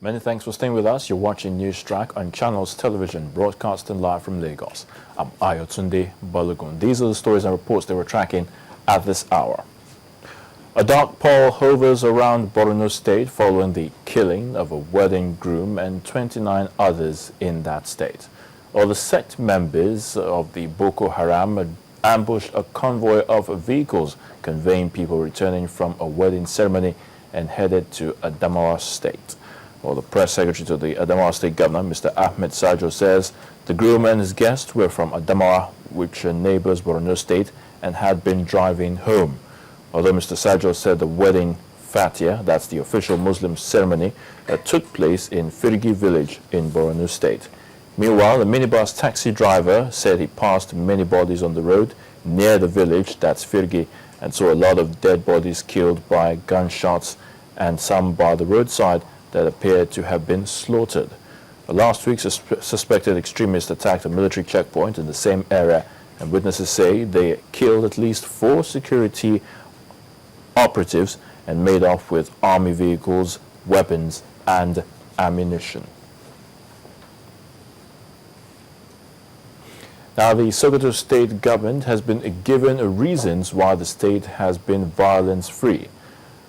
Many thanks for staying with us. You're watching News Track on Channels Television, broadcasting live from Lagos. I'm Ayotunde Balogun. These are the stories and reports that we're tracking at this hour. A dark pall hovers around Borno State following the killing of a wedding groom and 29 others in that state. The sect members of the Boko Haram ambushed a convoy of vehicles conveying people returning from a wedding ceremony and headed to Adamawa State. The press secretary to the Adamawa State Governor, Mr. Ahmed Sajo, says the groom and his guests were from Adamawa, which neighbors Borno State, and had been driving home. Although Mr. Sajo said the wedding fatia, that's the official Muslim ceremony, took place in Firgi village in Borno State. Meanwhile, the minibus taxi driver said he passed many bodies on the road near the village, that's Firgi, and saw a lot of dead bodies killed by gunshots and some by the roadside that appeared to have been slaughtered. Last week, suspected extremists attacked a military checkpoint in the same area, and witnesses say they killed at least 4 security operatives and made off with army vehicles, weapons, and ammunition. Now, the Sokoto state government has been given reasons why the state has been violence-free.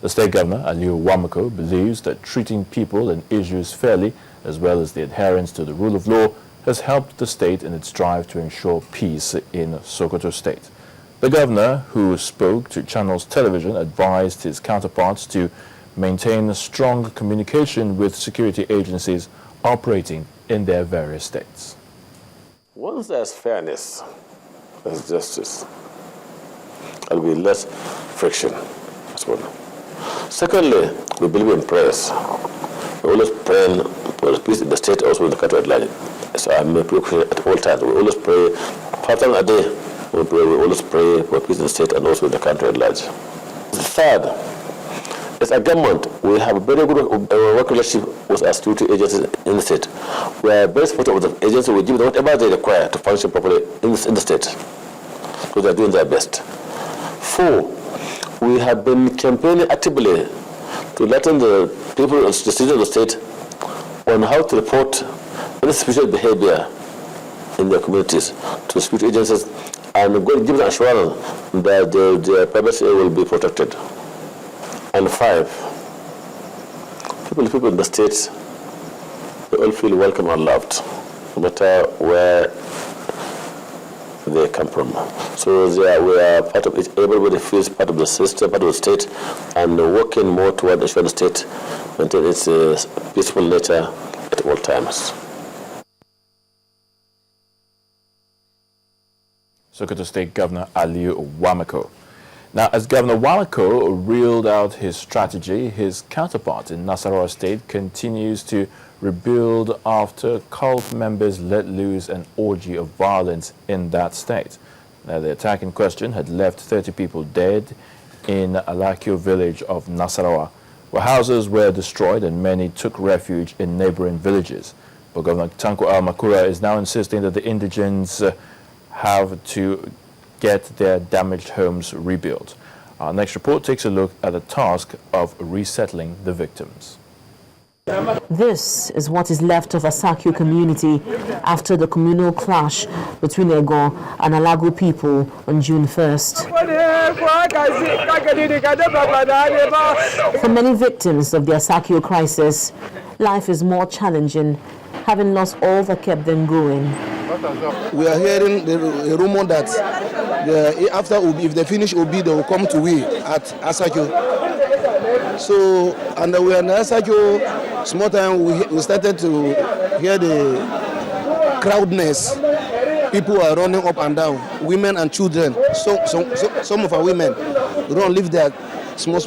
The state governor, Aliyu Wamako, believes that treating people and issues fairly, as well as the adherence to the rule of law, has helped the state in its drive to ensure peace in Sokoto state. The governor, who spoke to Channels Television, advised his counterparts to maintain a strong communication with security agencies operating in their various states. Once there's fairness, there's justice, there'll be less friction as well. Secondly, we believe in prayers. We always pray for peace in the state, also in the country at large. So I may pray at all times. We always pray 5 times a day. We always pray for peace in the state and also in the country at large. Third, as a government, we have a very good work relationship with our security agencies in the state. We are very supportive of the agencies. We give them whatever they require to function properly in the state. So they are doing their best. 4, we have been campaigning actively to letting the people, the citizens of the state, on how to report any suspicious behavior in their communities to security agencies and give them assurance that their privacy will be protected. And 5, people in the states, they all feel welcome and loved, no matter where they come from. So we are part of it. Everybody feels part of the system, part of the state, and working more toward ensuring the state maintain its peaceful nature at all times. Sokoto State Governor Aliyu Wamako. Now, as Governor Wamako reeled out his strategy, his counterpart in Nasarawa State continues to rebuild after cult members let loose an orgy of violence in that state. Now, the attack in question had left 30 people dead in Alakio village of Nasarawa, where houses were destroyed and many took refuge in neighboring villages. But Governor Tanko Al-Makura is now insisting that the indigents have to get their damaged homes rebuilt. Our next report takes a look at the task of resettling the victims. This is what is left of Asakio community after the communal clash between Ego and Alago people on June 1st. For many victims of the Asakio crisis, life is more challenging, having lost all that kept them going. We are hearing a rumor that after Obi, if they finish Obi, they will come to we at Asakio. So, and we are in Asakio, small time we started to hear the crowdness. People are running up and down, women and children. So some of our women don't leave their small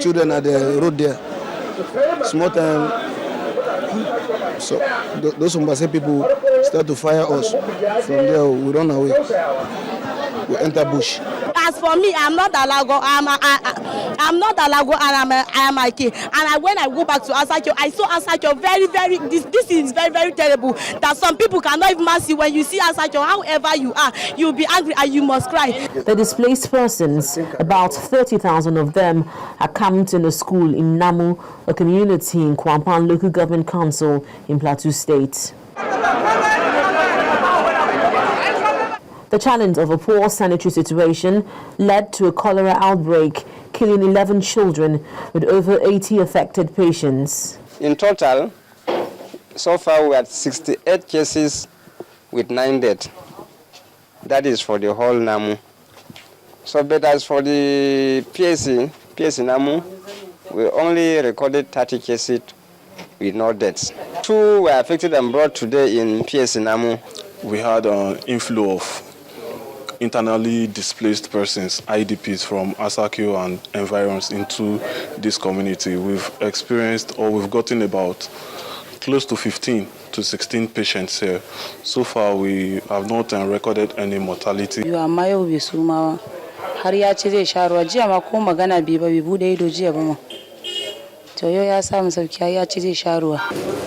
children at the road there. Small time. So those Umbase people start to fire us. From there, we run away. We enter bush. As for me, I'm not Alago. I'm not Alago, and I am Ike. And when I go back to Asakio, I saw Asakio very, very. This is very, very terrible. That some people cannot even see when you see Asakio. However you are, you'll be angry and you must cry. The displaced persons, about 30,000 of them, are camped in a school in Namu, a community in Kwampan Local Government Council in Plateau State. The challenge of a poor sanitary situation led to a cholera outbreak, killing 11 children with over 80 affected patients. In total, so far we had 68 cases with 9 deaths. That is for the whole Namu. So, but as for the PSC Namu, we only recorded 30 cases with no deaths. 2 were affected and brought today in PSC Namu. We had an inflow of internally displaced persons, IDPs from Asakio and environs into this community. We've experienced, or we've gotten about close to 15 to 16 patients here. So far, we have not recorded any mortality. You are my Obisuma.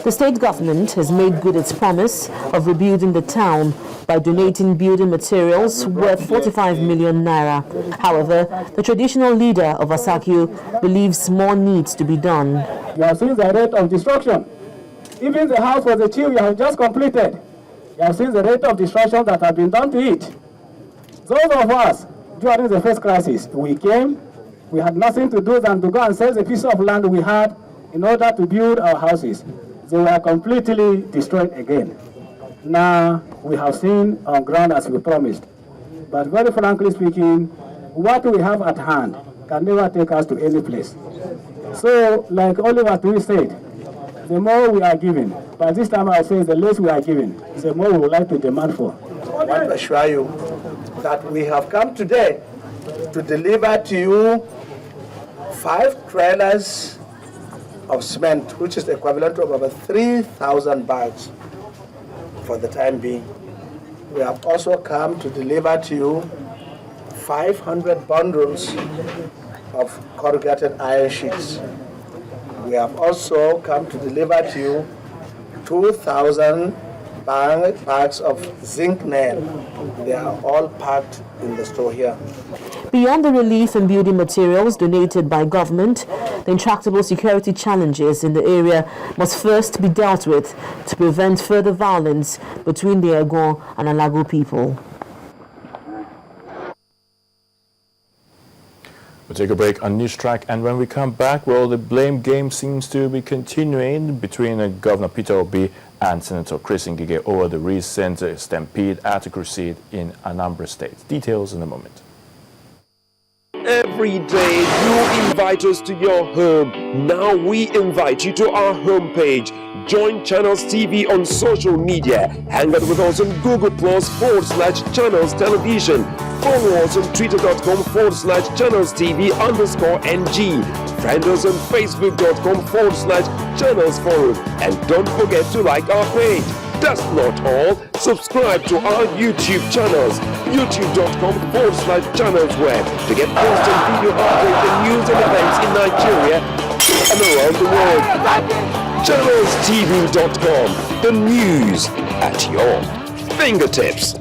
The state government has made good its promise of rebuilding the town by donating building materials worth 45 million naira. However, the traditional leader of Asakio believes more needs to be done. You have seen the rate of destruction. Even the house was achieved, you have just completed. You have seen the rate of destruction that has been done to it. Those of us, during the first crisis, we came, we had nothing to do than to go and sell the piece of land we had in order to build our houses. They were completely destroyed again. Now we have seen on ground as we promised. But very frankly speaking, what we have at hand can never take us to any place. So, like Oliver Twist said, the more we are given, but this time I say the less we are given, the more we would like to demand for. I want to assure you that we have come today to deliver to you 5 trailers of cement, which is the equivalent of over 3,000 bags for the time being. We have also come to deliver to you 500 bundles of corrugated iron sheets. We have also come to deliver to you 2,000 bags of zinc nail. They are all packed in the store here. Beyond the relief and building materials donated by government, the intractable security challenges in the area must first be dealt with to prevent further violence between the Egon and Alago people. We'll take a break on News Track, and when we come back, well, the blame game seems to be continuing between Governor Peter Obi and Senator Chris Ngige over the recent stampede at a crusade in Anambra State. Details in a moment. Every day you invite us to your home. Now we invite you to our homepage. Join Channels TV on social media. Hang out with us on Google Plus/Channels Television. Follow us on Twitter.com/Channels TV_NG. Friend us on Facebook.com/Channels Forum. And don't forget to like our page. That's not all. Subscribe to our YouTube channels, youtube.com/Channels Web, to get constant video updates and news and events in Nigeria and around the world. ChannelsTV.com, the news at your fingertips.